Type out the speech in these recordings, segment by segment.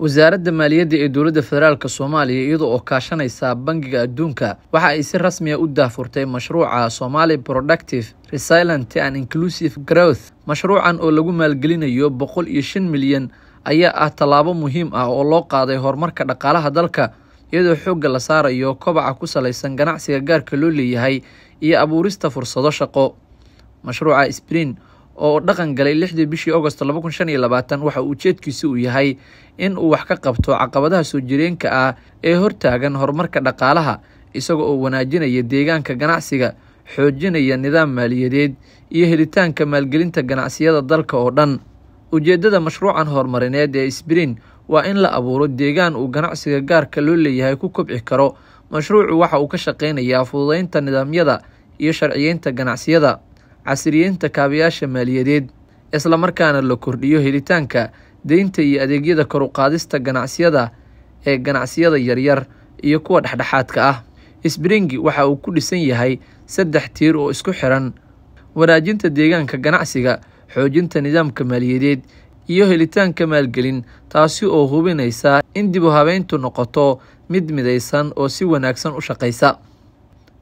wasaaradda maaliyadda ee dowladda federaalka Soomaaliya iyadoo oo kaashanaysa Bangiga Adduunka waxa ay si rasmi ah u daahfurtay mashruuca Somali Productive Resilient and Inclusive Growth. Mashruucan oo lagu maalgelinayo 105 milyan ayaa ah talaabo muhiim ah oo loo qaaday horumarka dhaqaalaha dalka iyadoo xoogga la saarayo kobaca ku saleysan ganacsiga gaarka loo leeyahay iyo abuurista fursado shaqo. Mashruuca Spring oo dhaqan galay 6 bishii August 2025 waxa uu ujeedkiisu yahay in uu wax ka qabto caqabadaha soo jireenka ah ee hortaagan horumarka dhaqaalaha isagoo oo wanaajinaya deegaanka ganacsiga, xoojinaya nidaam maaliyadeed iyo helitaanka maalgelinta ganacsiyada dalka oo dhan. Ujeedada mashruucan horumarineed ee Spring waa in la abuuro deegaan uu ganacsiga gaarka loo leeyahay ku kobci karo. Mashruucu waxa uu ka shaqeynayaa fududeynta nidaamyada iyo sharciyeynta ganacsiyada, casriyeynta kaabayaasha maaliyadeed, isla markaana la kordhiyo helitaanka deynta iyo adeegyada kor u qaadista ganacsiyada ee ganacsiyada yaryar iyo kuwa dhexdhexaadka ah. Spring waxa uu ku dhisan yahay 3 tiir oo isku xiran: wanaajinta deegaanka ganacsiga, xoojinta nidaamka maaliyadeed iyo helitaanka maalgelin, taasi oo hubinaysa in dib u habeyntu noqoto mid midaysan oo si wanaagsan u shaqeysa.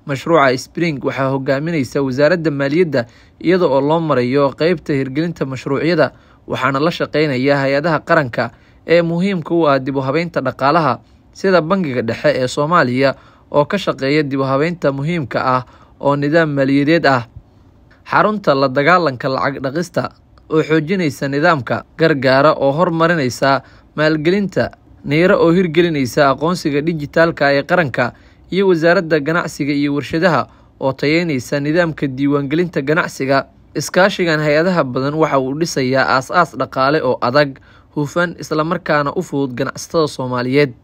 Mashruuca Spring waxa hogaaminaysa wasaaradda maaliyadda iyada oo loo marayo qaybta hirgelinta mashruucyada, waxaana la shaqeynaya hay'adaha qaranka ee muhiimka u ah dib u habeynta dhaqaalaha sida Bangiga Dhexe ee Soomaaliya oo ka shaqeeya dib u habeynta muhiimka ah oo nidaam maaliyadeed ah, xarunta la dagaalanka lacag dhaqista oo xoojinaysa nidaamka gargaara oo horumarinaysa maalgelinta, neera oo hirgelinaysa aqoonsiga dhijitaalka ee qaranka, iyo wasaaradda ganacsiga iyo warshadaha oo tayeynaysa nidaamka diiwaangelinta ganacsiga. Iskaashigan hay'adaha badan waxa uu dhisayaa aasaas dhaqaale oo adag, hufan, isla markaana u fudud ganacsatada Soomaaliyeed.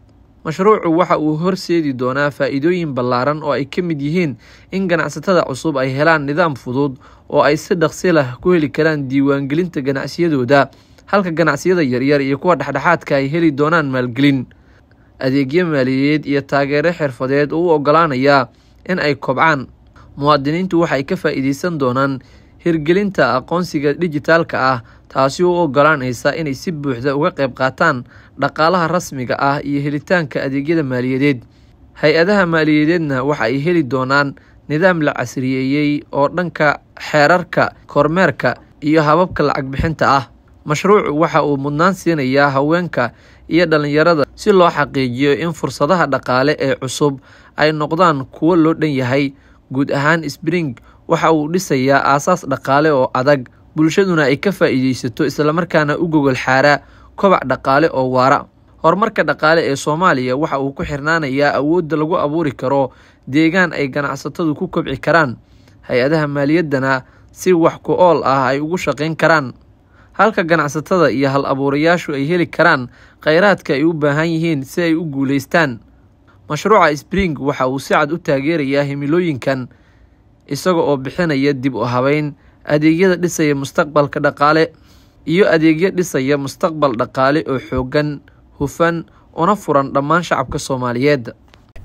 Mashruucu waxa uu horseedi doonaa faa'iidooyin ballaaran oo ay ka mid yihiin in ganacsatada cusub ay helaan nidaam fudud oo ay si dhaqso leh ku heli karaan diiwaangelinta ganacsiyadooda, halka ganacsiyada yaryar iyo kuwa dhexdhexaadka ay heli doonaan maalgelin, adeegyo maaliyadeed iyo taageero xirfadeed oo u oggolaanaya in ay kobcaan. Muwaadiniintu waxay ka faa'iideysan doonaan hirgelinta aqoonsiga dhijitaalka ah, taasi oo u oggolaanaysa inay si buuxda uga qayb qaataan dhaqaalaha rasmiga ah iyo helitaanka adeegyada maaliyadeed. Hay'adaha maaliyadeedna waxa ay heli doonaan nidaam la casriyeeyay oo dhanka xeerarka, kormeerka iyo hababka lacag bixinta ah. Mashruucu waxa uu mudnaan siinayaa haweenka iyo dhalinyarada si loo xaqiijiyo in fursadaha dhaqaale ee cusub ay noqdaan kuwo loo dhan yahay. Guud ahaan, Spring waxa uu dhisayaa aasaas dhaqaale oo adag, bulshaduna ay ka faa'iideysato isla markaana u gogol xaara kobac dhaqaale oo waara. Horumarka dhaqaale ee Soomaaliya waxa uu ku xirnaanayaa awoodda lagu abuuri karo deegaan ay ganacsatadu ku kobci karaan, hay'adaha maaliyaddana si wax ku ool ah ay ugu shaqeyn karaan, halka ganacsatada iyo hal-abuurayaashu ay heli karaan kheyraadka ay u baahan yihiin si ay u guuleystaan. Mashruuca Spring waxa uu si cad u taageerayaa himilooyinkan isaga oo bixinaya dib u habeyn, adeegyada dhisaya mustaqbalka dhaqaale iyo adeegyo dhisaya mustaqbal dhaqaale oo xooggan, hufan, una furan dhammaan shacabka Soomaaliyeed.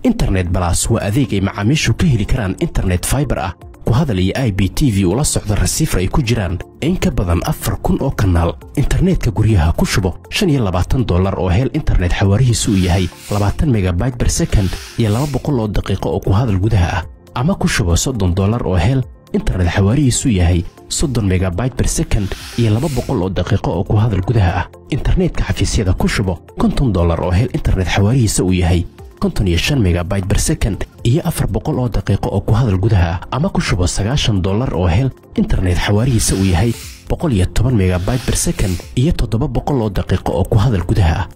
Internet Plus waa adeeg ay macaamiishu ka heli karaan internet fiber ah, ku hadal iyo IPTV ula socda receiver ay ku jiraan in ka badan 4,000 oo kanaal. Internetka guryaha ku shubo $25 oo hel internet xawaarihiisu yahay 20 megabyte per second iyo 200 oo daqiiqo oo ku hadal gudaha ah, ama ku shubo $30 oo hel internet xawaarihiisu yahay 30 megabyte per second iyo 200 oo daqiiqo oo ku hadal gudaha ah. Internetka xafiisyada ku shubo $50 oo hel internet xawaarihiisu yahay 55 megabyte per second iyo 400 oo daqiiqo oo ku hadal gudaha ah, ama ku shubo $90 oo hel internet xawaarihiisu yahay 110 megabyte per second iyo 700 oo daqiiqo oo ku hadal gudaha ah.